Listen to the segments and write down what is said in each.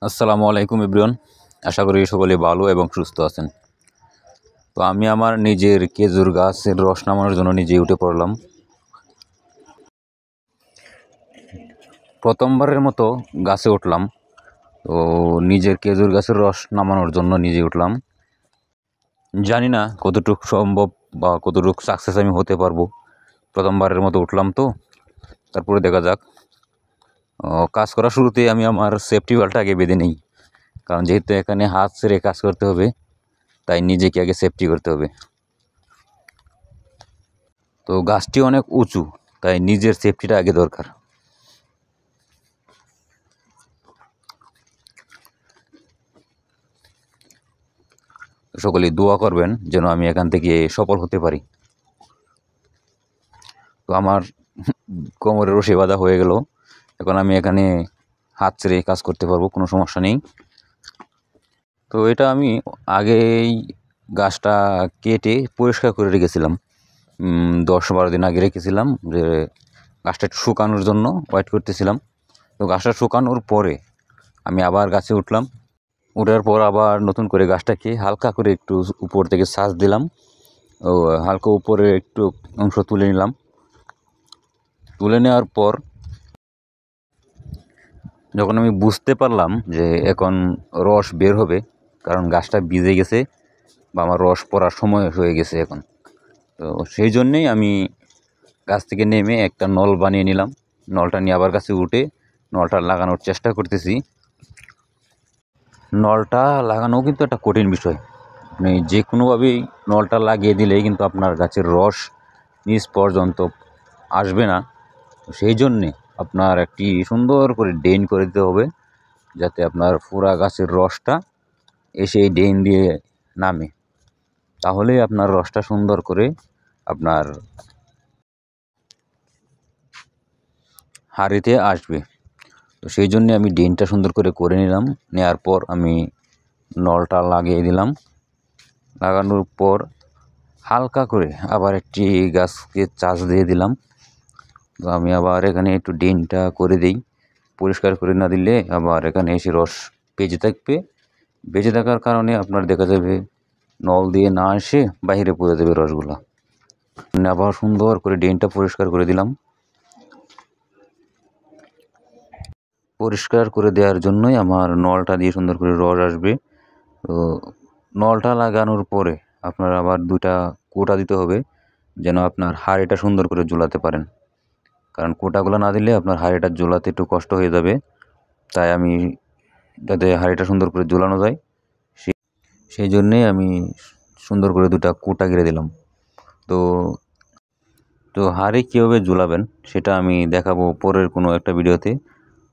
আসসালামু আলাইকুম এভরিওয়ান। আশা করি সকলে ভালো এবং সুস্থ আছেন। তো আমি আমার নিজের খেজুর গাছের রস নামানোর জন্য নিজেই উঠে পড়লাম। প্রথমবারের মতো গাছে উঠলাম। তো নিজের খেজুর গাছের রস নামানোর জন্য নিজে উঠলাম। জানি না কতটুকু সম্ভব বা কতটুকু সাকসেস আমি হতে পারবো। প্রথমবারের মতো উঠলাম, তো তারপরে দেখা যাক। কাজ করার শুরুতেই আমি আমার সেফটি বেল্টটা আগে বেঁধে নিই, কারণ যেহেতু এখানে হাত ছেড়ে কাজ করতে হবে, তাই নিজেকে আগে সেফটি করতে হবে। তো গাছটি অনেক উঁচু, তাই নিজের সেফটিটা আগে দরকার। সকলেই দোয়া করবেন যেন আমি এখান থেকে সফল হতে পারি। তো আমার কোমরের রশি বাঁধা হয়ে গেল, এখন আমি এখানে হাত ছেড়ে কাজ করতে পারবো, কোনো সমস্যা নেই। তো এটা আমি আগেই গাছটা কেটে পরিষ্কার করে রেখেছিলাম, 10-12 দিন আগে রেখেছিলাম, যে গাছটা একটু শুকানোর জন্য ওয়েট করতেছিলাম। তো গাছটা শুকানোর পরে আমি আবার গাছে উঠলাম। ওঠার পর আবার নতুন করে গাছটাকে হালকা করে একটু উপর থেকে ছাঁচ দিলাম, ও হালকা উপরে একটু অংশ তুলে নিলাম। তুলে নেওয়ার পর যখন আমি বুঝতে পারলাম যে এখন রস বের হবে, কারণ গাছটা ভিজে গেছে বা আমার রস পড়ার সময় হয়ে গেছে এখন, তো সেই জন্যেই আমি গাছ থেকে নেমে একটা নল বানিয়ে নিলাম। নলটা নিয়ে আবার গাছে উঠে নলটা লাগানোর চেষ্টা করতেছি। নলটা লাগানোও কিন্তু একটা কঠিন বিষয়। আপনি যে কোনোভাবেই নলটা লাগিয়ে দিলেই কিন্তু আপনার গাছের রস নিচ পর্যন্ত আসবে না। সেই জন্যে আপনার একটি সুন্দর করে ড্রেন করে দিতে হবে, যাতে আপনার পুরা গাছের রসটা এসে এই ড্রেন দিয়ে নামে। তাহলেই আপনার রসটা সুন্দর করে আপনার হাঁড়িতে আসবে। তো সেই জন্যে আমি ড্রেনটা সুন্দর করে নিলাম। নেওয়ার পর আমি নলটা লাগিয়ে দিলাম। লাগানোর পর হালকা করে আবার একটি গাছকে চাষ দিয়ে দিলাম। তো আমি আবার এখানে একটু ড্রেনটা করে দিই, পরিষ্কার করে না দিলে আবার এখানে এসে রস বেজে থাকবে। বেজে থাকার কারণে আপনার দেখা যাবে নল দিয়ে না এসে বাইরে পড়ে যাবে রসগুলা। আবার সুন্দর করে ড্রেনটা পরিষ্কার করে দিলাম। পরিষ্কার করে দেওয়ার জন্যই আমার নলটা দিয়ে সুন্দর করে রস আসবে। তো নলটা লাগানোর পরে আপনার আবার 2টা কোটা দিতে হবে, যেন আপনার হাঁড়িটা সুন্দর করে ঝুলাতে পারেন। কারণ কোটাগুলো না দিলে আপনার হাঁড়িটা ঝোলাতে একটু কষ্ট হয়ে যাবে। তাই আমি যাতে হাঁড়িটা সুন্দর করে ঝোলানো যায়, সেই জন্যেই আমি সুন্দর করে 2টা কোটা গেড়ে দিলাম। তো তো হাঁড়ি কীভাবে ঝোলাবেন সেটা আমি দেখাবো পরের কোনো একটা ভিডিওতে।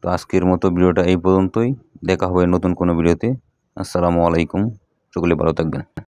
তো আজকের মতো ভিডিওটা এই পর্যন্তই। দেখা হবে নতুন কোনো ভিডিওতে। আসসালামু আলাইকুম, সকলে ভালো থাকবেন।